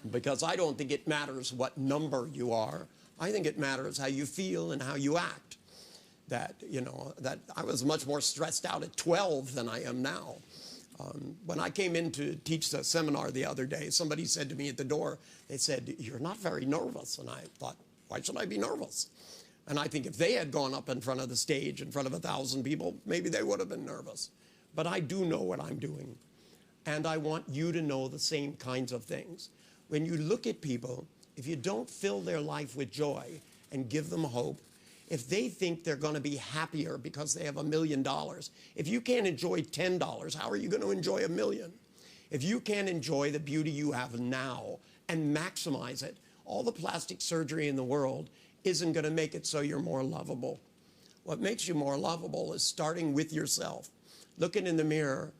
because I don't think it matters what number you are. I think it matters how you feel and how you act. That, you know, that I was much more stressed out at 12 than I am now. When I came in to teach the seminar the other day, somebody said to me at the door, they said, "You're not very nervous." And I thought, why should I be nervous? And I think if they had gone up in front of the stage, in front of 1,000 people, maybe they would have been nervous. But I do know what I'm doing. And I want you to know the same kinds of things. When you look at people, if you don't fill their life with joy and give them hope, if they think they're going to be happier because they have $1 million, if you can't enjoy $10, how are you going to enjoy $1 million? If you can't enjoy the beauty you have now and maximize it, all the plastic surgery in the world isn't going to make it so you're more lovable. What makes you more lovable is starting with yourself, looking in the mirror,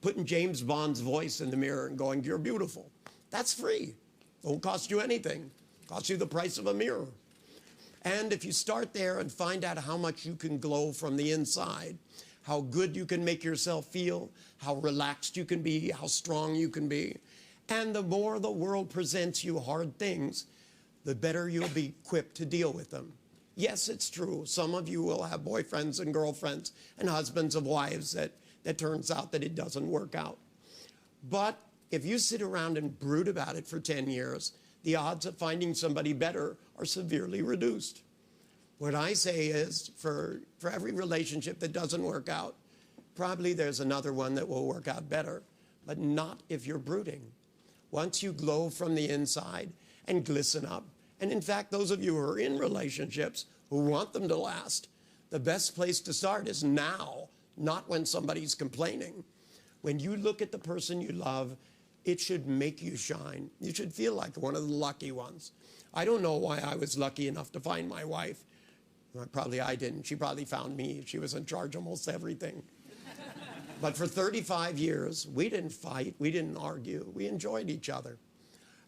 putting James Bond's voice in the mirror and going, "You're beautiful." That's free. Won't cost you anything. Costs you the price of a mirror. And if you start there and find out how much you can glow from the inside, how good you can make yourself feel, how relaxed you can be, how strong you can be, and the more the world presents you hard things, the better you'll be equipped to deal with them. Yes, it's true. Some of you will have boyfriends and girlfriends and husbands of wives that turns out that it doesn't work out. But if you sit around and brood about it for 10 years, the odds of finding somebody better are severely reduced. What I say is, for every relationship that doesn't work out, probably there's another one that will work out better, but not if you're brooding. Once you glow from the inside and glisten up, and in fact, those of you who are in relationships who want them to last, the best place to start is now, not when somebody's complaining. When you look at the person you love, it should make you shine. You should feel like one of the lucky ones. I don't know why I was lucky enough to find my wife. Well, probably I didn't. She probably found me. She was in charge of almost everything. But for 35 years, we didn't fight. We didn't argue. We enjoyed each other.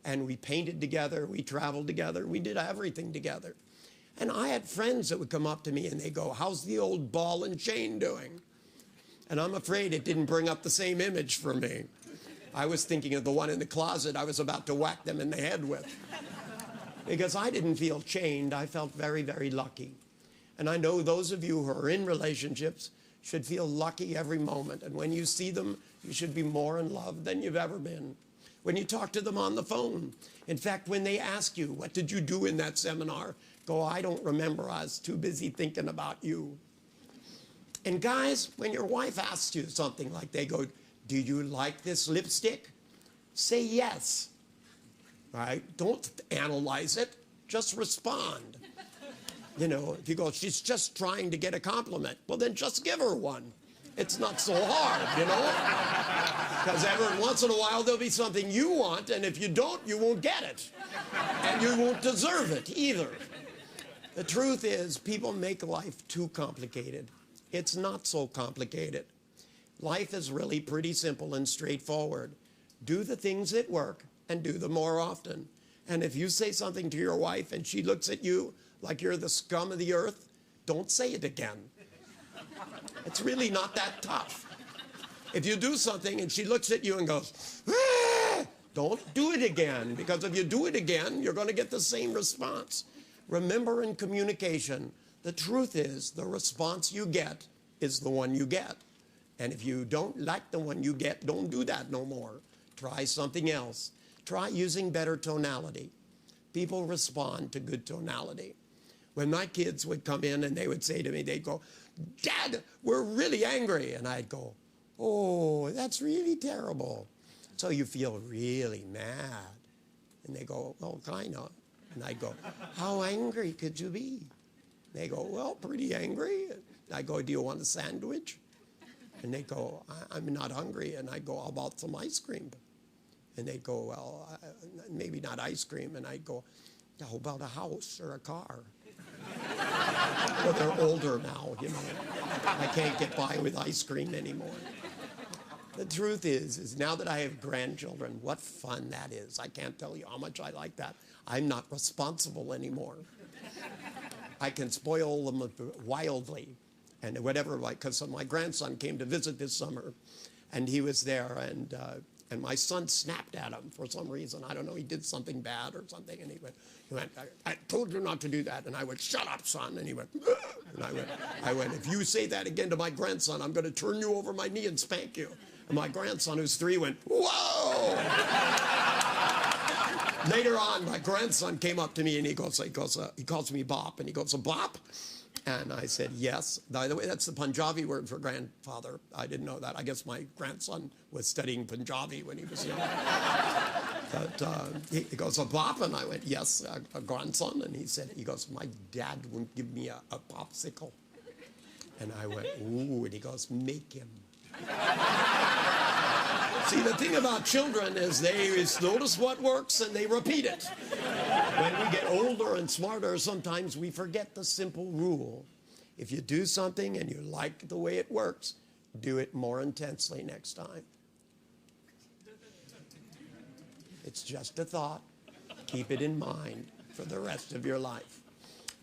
And we painted together. We traveled together. We did everything together. And I had friends that would come up to me and they go, "How's the old ball and chain doing?" And I'm afraid it didn't bring up the same image for me. I was thinking of the one in the closet I was about to whack them in the head with. Because I didn't feel chained. I felt very, very lucky. And I know those of you who are in relationships should feel lucky every moment. And when you see them, you should be more in love than you've ever been. When you talk to them on the phone, in fact, when they ask you, "What did you do in that seminar?" go, "I don't remember. I was too busy thinking about you." And guys, when your wife asks you something like they go, "Do you like this lipstick?" say yes, right? Don't analyze it, just respond. You know, if you go, "She's just trying to get a compliment," well, then just give her one. It's not so hard, you know? Because every once in a while there'll be something you want, and if you don't, you won't get it. And you won't deserve it either. The truth is, people make life too complicated. It's not so complicated. Life is really pretty simple and straightforward. Do the things that work and do them more often. And if you say something to your wife and she looks at you like you're the scum of the earth, don't say it again. It's really not that tough. If you do something and she looks at you and goes, "Ah!" don't do it again, because if you do it again, you're going to get the same response. Remember, in communication, the truth is the response you get is the one you get. And if you don't like the one you get, don't do that no more. Try something else. Try using better tonality. People respond to good tonality. When my kids would come in and they would say to me, they'd go, "Dad, we're really angry." And I'd go, "Oh, that's really terrible. So you feel really mad?" And they go, "Well, kind of." And I'd go, "How angry could you be?" They go, "Well, pretty angry." And I go, "Do you want a sandwich?" And they go, "I'm not hungry." And I go, "How about some ice cream?" And they go, "Well, maybe not ice cream." And I go, "How about a house or a car?" Well, they're older now, you know. I can't get by with ice cream anymore. The truth is now that I have grandchildren, what fun that is. I can't tell you how much I like that. I'm not responsible anymore. I can spoil them wildly. And whatever, like, because my grandson came to visit this summer, and he was there, and And my son snapped at him for some reason. I don't know, he did something bad or something. And he went, I told you not to do that. And I went, shut up, son. And he went, ugh. And I went, if you say that again to my grandson, I'm going to turn you over my knee and spank you. And my grandson, who's 3, went, whoa. Later on, my grandson came up to me and he calls me Bop. And he goes, a Bop? And I said, yes. By the way, that's the Punjabi word for grandfather. I didn't know that. I guess my grandson was studying Punjabi when he was young. But he goes, a Bop? And I went, yes, a grandson. And he goes, my dad won't give me a popsicle. And I went, ooh. And he goes, make him. See, the thing about children is they notice what works and they repeat it. When we get older and smarter, sometimes we forget the simple rule. If you do something and you like the way it works, do it more intensely next time. It's just a thought. Keep it in mind for the rest of your life.